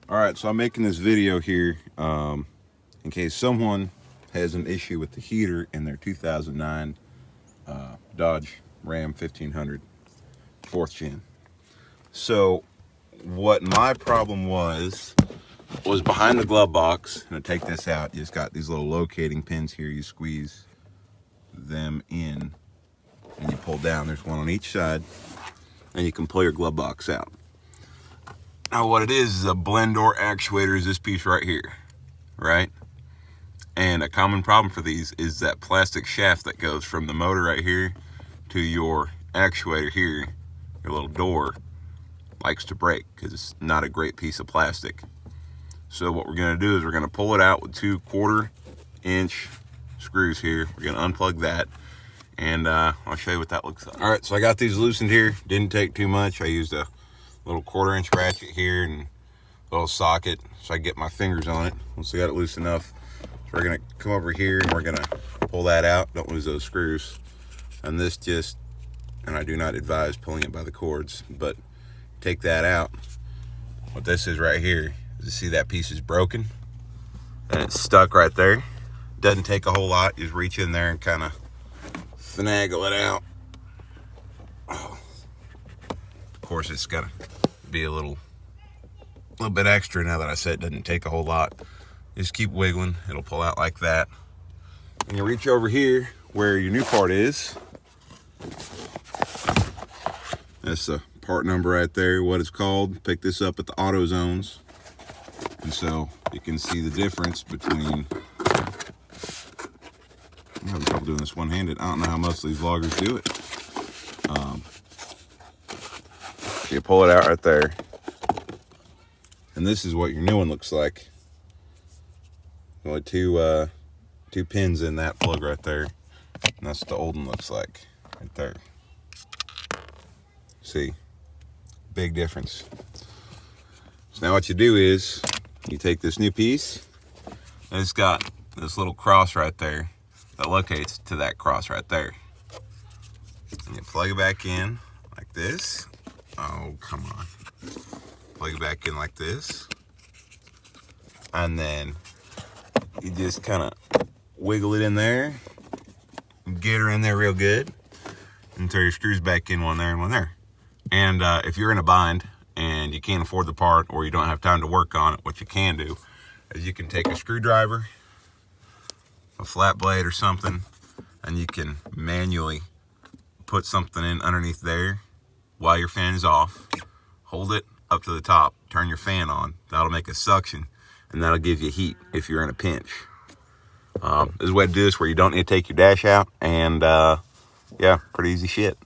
All right, so I'm making this video here in case someone has an issue with the heater in their 2009 Dodge Ram 1500 4th gen. So what my problem was behind the glove box. And to take this out, you just got these little locating pins here. You squeeze them in and you pull down. There's one on each side, and you can pull your glove box out. Now what it is a blend door actuator is this piece right here, right? And a common problem for these is that plastic shaft that goes from the motor right here to your actuator here, your little door, likes to break because it's not a great piece of plastic. So what we're going to do is we're going to pull it out with 2 1/4-inch screws here. We're going to unplug that, and I'll show you what that looks like. All right, so I got these loosened here. Didn't take too much. I used a little 1/4-inch ratchet here and a little socket so I can get my fingers on it. Once I got it loose enough, so we're going to come over here and we're going to pull that out. Don't lose those screws. And this just, and I do not advise pulling it by the cords, but take that out. What this is right here, you see that piece is broken and it's stuck right there. Doesn't take a whole lot. You just reach in there and kind of finagle it out. Oh. Of course, it's got to be a little bit extra. Now that I said it doesn't take a whole lot, just keep wiggling. It'll pull out like that. And you reach over here where your new part is. That's the part number right there, what it's called. Pick this up at the AutoZones. And so you can see the difference between, I'm having trouble doing this one-handed. I don't know how most of these vloggers do it. You pull it out right there. And this is what your new one looks like. Only two pins in that plug right there. And that's what the old one looks like right there. See, big difference. So now what you do is you take this new piece, and it's got this little cross right there that locates to that cross right there. And you plug it back in like this. Oh, come on. Plug it back in like this. And then you just kind of wiggle it in there. Get her in there real good. Until your screws back in, one there and one there. And if you're in a bind and you can't afford the part or you don't have time to work on it, what you can do is you can take a screwdriver, a flat blade or something, and you can manually put something in underneath there while your fan is off. Hold it up to the top, turn your fan on. That'll make a suction, and that'll give you heat if you're in a pinch. There's a way to do this where you don't need to take your dash out, and yeah, pretty easy shit.